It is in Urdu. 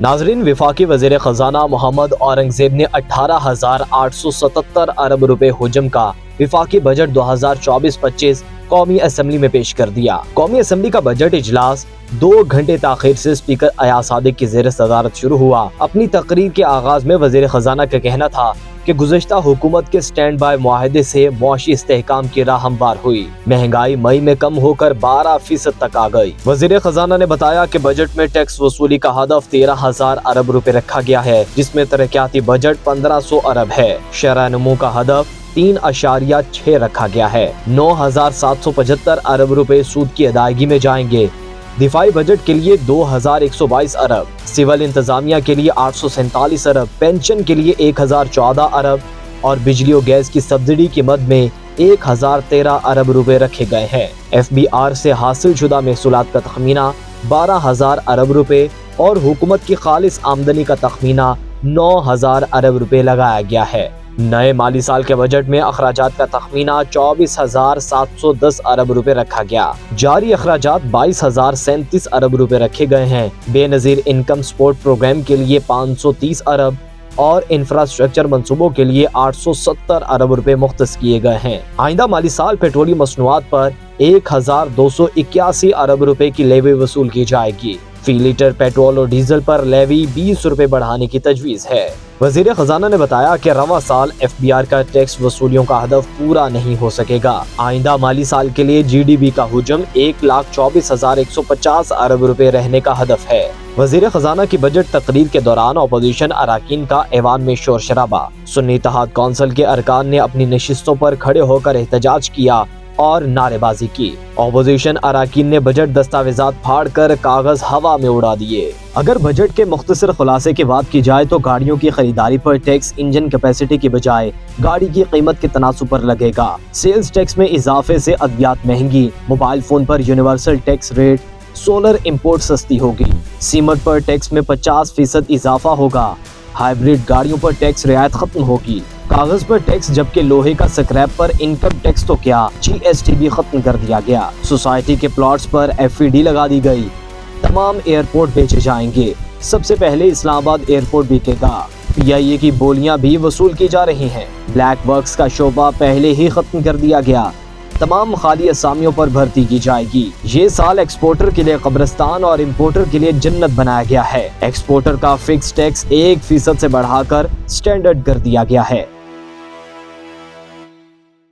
ناظرین، وفاقی وزیر خزانہ محمد اورنگزیب نے 18,877 ارب روپے حجم کا وفاقی بجٹ 2024-25 قومی اسمبلی میں پیش کر دیا۔ قومی اسمبلی کا بجٹ اجلاس 2 گھنٹے تاخیر سے اسپیکر ایاز صادق کی زیر صدارت شروع ہوا۔ اپنی تقریر کے آغاز میں وزیر خزانہ کا کہنا تھا کہ گزشتہ حکومت کے سٹینڈ بائی معاہدے سے معاشی استحکام کی راہ ہموار ہوئی۔ مہنگائی مئی میں کم ہو کر 12% تک آ گئی۔ وزیر خزانہ نے بتایا کہ بجٹ میں ٹیکس وصولی کا ہدف 13,000 ارب روپے رکھا گیا ہے، جس میں ترقیاتی بجٹ 1,500 ارب ہے۔ شرح نمو کا ہدف 3.6 رکھا گیا ہے۔ 9,775 ارب روپے سود کی ادائیگی میں جائیں گے۔ دفاعی بجٹ کے لیے 2,122 ارب، سول انتظامیہ کے لیے 847 ارب، پینشن کے لیے 1,014 ارب اور بجلی و گیس کی سبسڈی کی مد میں 1,013 ارب روپے رکھے گئے ہیں۔ FBR سے حاصل شدہ محصولات کا تخمینہ 12,000 ارب روپے اور حکومت کی خالص آمدنی کا تخمینہ 9,000 ارب روپے لگایا گیا ہے۔ نئے مالی سال کے بجٹ میں اخراجات کا تخمینہ 24,710 ارب روپے رکھا گیا۔ جاری اخراجات 22,037 ارب روپے رکھے گئے ہیں۔ بے نظیر انکم سپورٹ پروگرام کے لیے 530 ارب اور انفراسٹرکچر منصوبوں کے لیے 870 ارب روپے مختص کیے گئے ہیں۔ آئندہ مالی سال پیٹرولیم مصنوعات پر 1,281 ارب روپے کی لیوی وصول کی جائے گی۔ فی لیٹر پیٹرول اور ڈیزل پر لیوی 20 روپے بڑھانے کی تجویز ہے۔ وزیر خزانہ نے بتایا کہ رواں سال FBR کا ٹیکس وصولیوں کا ہدف پورا نہیں ہو سکے گا۔ آئندہ مالی سال کے لیے GDP کا حجم 1,24,150 ارب روپے رہنے کا ہدف ہے۔ وزیر خزانہ کی بجٹ تقریر کے دوران اپوزیشن اراکین کا ایوان میں شور شرابہ۔ سنی اتحاد کونسل کے ارکان نے اپنی نشستوں پر کھڑے ہو کر احتجاج کیا اور نعرے بازی کی۔ اپوزیشن اراکین نے بجٹ دستاویزات پھاڑ کر کاغذ ہوا میں اڑا دیے۔ اگر بجٹ کے مختصر خلاصے کی بات کی جائے تو گاڑیوں کی خریداری پر ٹیکس انجن کیپیسٹی کی بجائے گاڑی کی قیمت کے تناسب پر لگے گا۔ سیلز ٹیکس میں اضافے سے ادویات مہنگی، موبائل فون پر universal tax rate, solar import سستی ہوگی۔ سیمنٹ پر ٹیکس میں 50% اضافہ ہوگا۔ ہائیبریڈ گاڑیوں پر ٹیکس رعایت ختم ہوگی۔ کاغذ پر ٹیکس جبکہ لوہے کا سکریپ پر انکم ٹیکس تو کیا GST بھی ختم کر دیا گیا۔ سوسائٹی کے پلاٹس پر FED لگا دی گئی۔ تمام ایئرپورٹ بیچے جائیں گے۔ سب سے پہلے اسلام آباد ایئرپورٹ بکے گا۔ PIA کی بولیاں بھی وصول کی جا رہی ہیں۔ بلیک ورکس کا شعبہ پہلے ہی ختم کر دیا گیا۔ تمام خالی اسامیوں پر بھرتی کی جائے گی۔ یہ سال ایکسپورٹر کے لیے قبرستان اور امپورٹر کے لیے جنت بنایا گیا ہے۔ ایکسپورٹر کا فکس ٹیکس 1% سے بڑھا کر سٹینڈرڈ کر دیا گیا ہے۔